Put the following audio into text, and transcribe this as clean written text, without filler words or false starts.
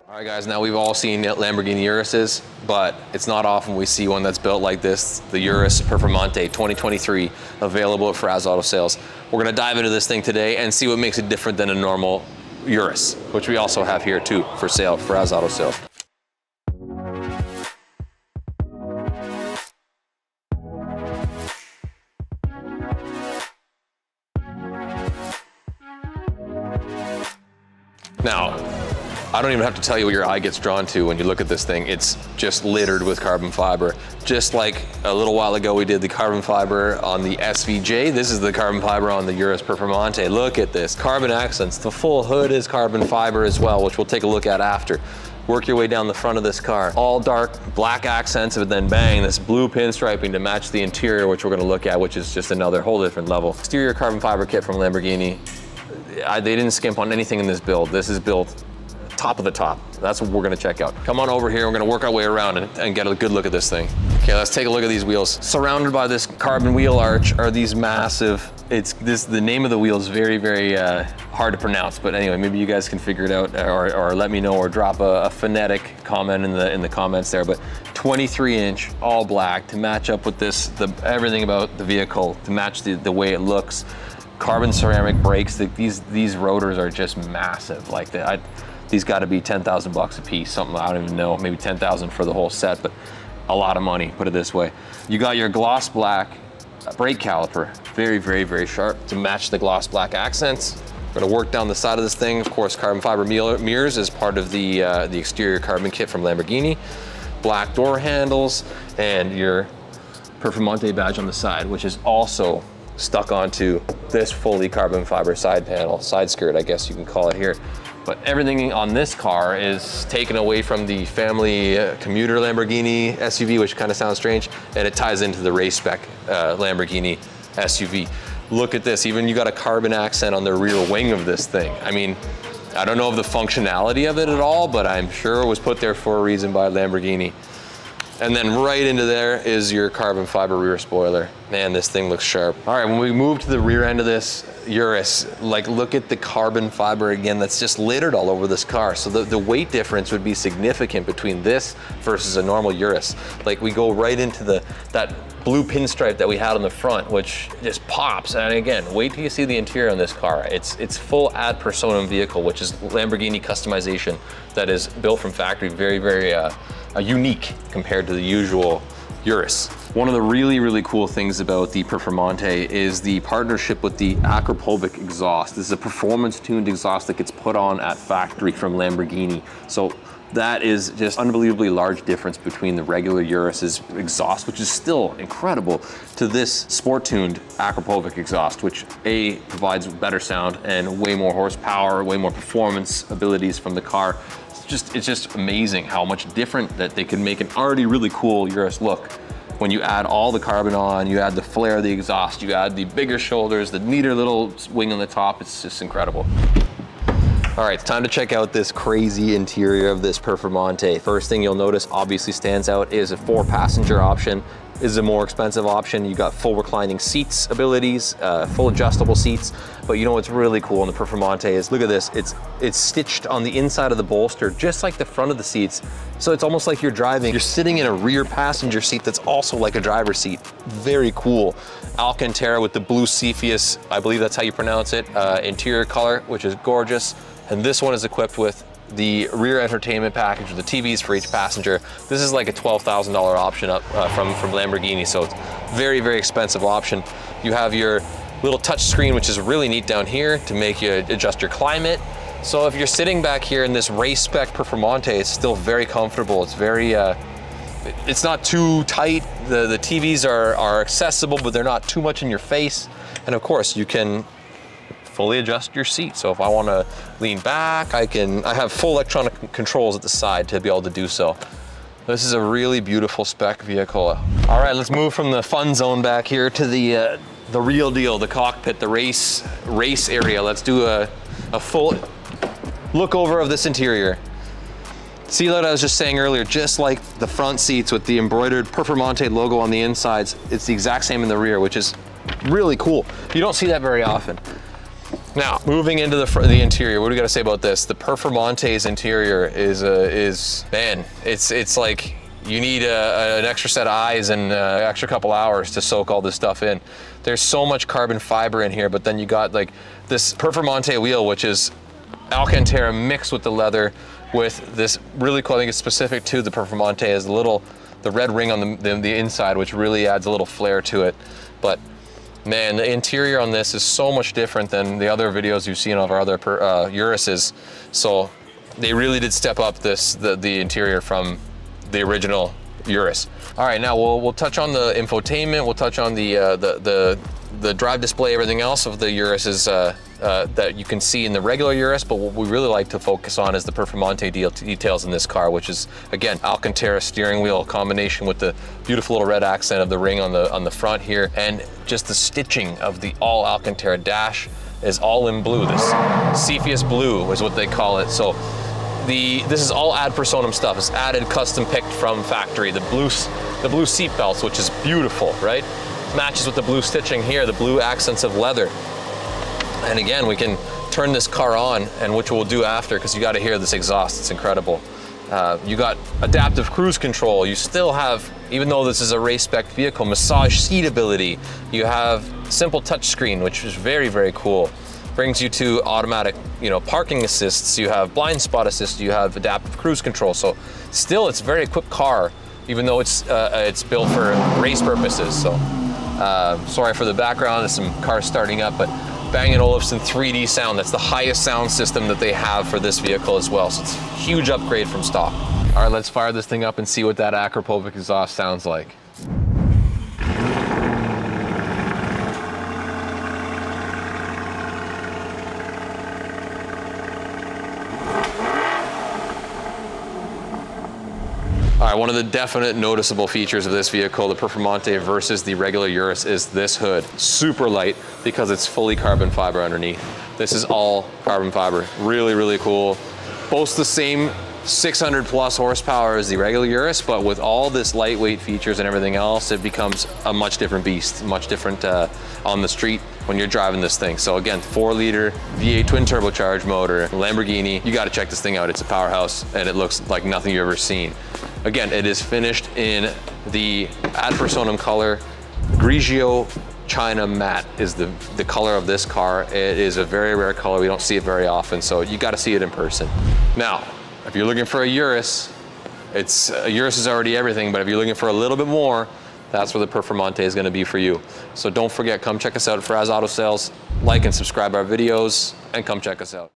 All right, guys, now we've all seen Lamborghini Uruses, but it's not often we see one that's built like this, the Urus Performante 2023, available at Fraz Auto Sales. We're gonna dive into this thing today and see what makes it different than a normal Urus, which we also have here too for sale, Fraz Auto Sales. Now, I don't even have to tell you what your eye gets drawn to when you look at this thing. It's just littered with carbon fiber. Just like a little while ago we did the carbon fiber on the SVJ, this is the carbon fiber on the Urus Performante. Look at this, carbon accents. The full hood is carbon fiber as well, which we'll take a look at after. Work your way down the front of this car. All dark black accents, but then bang, this blue pinstriping to match the interior, which we're gonna look at, which is just another whole different level. Exterior carbon fiber kit from Lamborghini. They didn't skimp on anything in this build. This is built top of the top. That's what we're gonna check out. Come on over here, we're gonna work our way around and get a good look at this thing. Okay, let's take a look at these wheels. Surrounded by this carbon wheel arch are these massive, the name of the wheel is very, very hard to pronounce, but anyway, maybe you guys can figure it out or let me know or drop a phonetic comment in the comments there, but 23-inch, all black to match up with this, everything about the vehicle, to match the way it looks. Carbon ceramic brakes, these rotors are just massive. Like these got to be 10,000 bucks a piece, something, I don't even know, maybe 10,000 for the whole set, but a lot of money, put it this way. You got your gloss black brake caliper, very, very, very sharp to match the gloss black accents. We're gonna work down the side of this thing. Of course, carbon fiber mirrors is part of the exterior carbon kit from Lamborghini. Black door handles and your Performante badge on the side, which is also stuck onto this fully carbon fiber side panel, side skirt, I guess you can call it here. But everything on this car is taken away from the family commuter Lamborghini SUV, which kind of sounds strange, and it ties into the race spec Lamborghini SUV. Look at this, even you got a carbon accent on the rear wing of this thing. I mean, I don't know of the functionality of it at all, but I'm sure it was put there for a reason by Lamborghini. And then right into there is your carbon fiber rear spoiler. Man, this thing looks sharp. All right, when we move to the rear end of this Urus, like look at the carbon fiber again that's just littered all over this car. So the weight difference would be significant between this versus a normal Urus. Like we go right into that blue pinstripe that we had on the front, which just pops. And again, wait till you see the interior on this car. It's full ad personam vehicle, which is Lamborghini customization that is built from factory, very, very unique compared to the usual Urus. One of the really, really cool things about the Performante is the partnership with the Acropulbic exhaust. This is a performance-tuned exhaust that gets put on at factory from Lamborghini. So that is just unbelievably large difference between the regular Urus's exhaust, which is still incredible, to this sport-tuned Acropulbic exhaust, which A, provides better sound and way more horsepower, way more performance abilities from the car. It's just amazing how much different that they can make an already really cool Urus look. When you add all the carbon on, you add the flare of the exhaust, you add the bigger shoulders, the neater little wing on the top, it's just incredible. All right, it's time to check out this crazy interior of this Performante. First thing you'll notice obviously stands out is a 4-passenger option. This is a more expensive option. You got full reclining seats abilities, full adjustable seats. But you know what's really cool in the Performante is, look at this, it's stitched on the inside of the bolster, just like the front of the seats. So it's almost like you're sitting in a rear passenger seat that's also like a driver's seat. Very cool. Alcantara with the blue Cepheus, I believe that's how you pronounce it, interior color, which is gorgeous. And this one is equipped with the rear entertainment package with the TVs for each passenger. This is like a $12,000 option up from Lamborghini, so it's very, very expensive option. You have your little touch screen, which is really neat down here to make you adjust your climate. So if you're sitting back here in this race spec Performante, it's still very comfortable. It's very, it's not too tight. The TVs are accessible, but they're not too much in your face. And of course, you can fully adjust your seat. So if I want to lean back, I have full electronic controls at the side to be able to do so. This is a really beautiful spec vehicle. All right, let's move from the fun zone back here to the real deal, the cockpit, the race area. Let's do a full look over of this interior. See what I was just saying earlier, just like the front seats with the embroidered Performante logo on the insides, it's the exact same in the rear, which is really cool. You don't see that very often. Now, moving into the interior, what do we got to say about this? The Performante's interior is man, it's like you need an extra set of eyes and extra couple hours to soak all this stuff in. There's so much carbon fiber in here, but then you got like this Performante wheel, which is Alcantara mixed with the leather with this really cool, I think it's specific to the Performante, is the red ring on the inside, which really adds a little flair to it. But man, the interior on this is so much different than the other videos you've seen of our other Uruses. So they really did step up the interior from the original Urus. All right, now we'll touch on the infotainment. We'll touch on the drive display, everything else of the Urus is that you can see in the regular Urus, but what we really like to focus on is the Performante details in this car, which is, again, Alcantara steering wheel combination with the beautiful little red accent of the ring on the front here, and just the stitching of the all Alcantara dash is all in blue. This Cepheus blue is what they call it. So this is all ad personam stuff. It's added, custom picked from factory. The blue seat belts, which is beautiful, right? Matches with the blue stitching here, the blue accents of leather. And again, we can turn this car on, and which we'll do after, because you got to hear this exhaust. It's incredible. You got adaptive cruise control. You still have, even though this is a race spec vehicle, massage seat ability. You have simple touchscreen, which is very, very cool. Brings you to automatic, parking assists. You have blind spot assist. You have adaptive cruise control. So still, it's a very equipped car, even though it's built for race purposes. So sorry for the background. There's some cars starting up, but Bang & Olufsen 3D sound. That's the highest sound system that they have for this vehicle as well. So it's a huge upgrade from stock. All right, let's fire this thing up and see what that Akrapovic exhaust sounds like. All right, one of the definite noticeable features of this vehicle, the Performante versus the regular Urus, is this hood. Super light because it's fully carbon fiber underneath. This is all carbon fiber. Really, really cool. Boasts the same 600 plus horsepower as the regular Urus, but with all this lightweight features and everything else, it becomes a much different beast, much different on the street when you're driving this thing. So again, 4-liter V8 twin turbocharged motor, Lamborghini. You got to check this thing out. It's a powerhouse, and it looks like nothing you've ever seen. Again, it is finished in the ad personam color. Grigio China Matte is the color of this car. It is a very rare color. We don't see it very often, so you got to see it in person. Now, if you're looking for a Urus, Urus is already everything, but if you're looking for a little bit more, that's where the Performante is going to be for you. So don't forget, come check us out at Fraz Auto Sales. Like and subscribe our videos, and come check us out.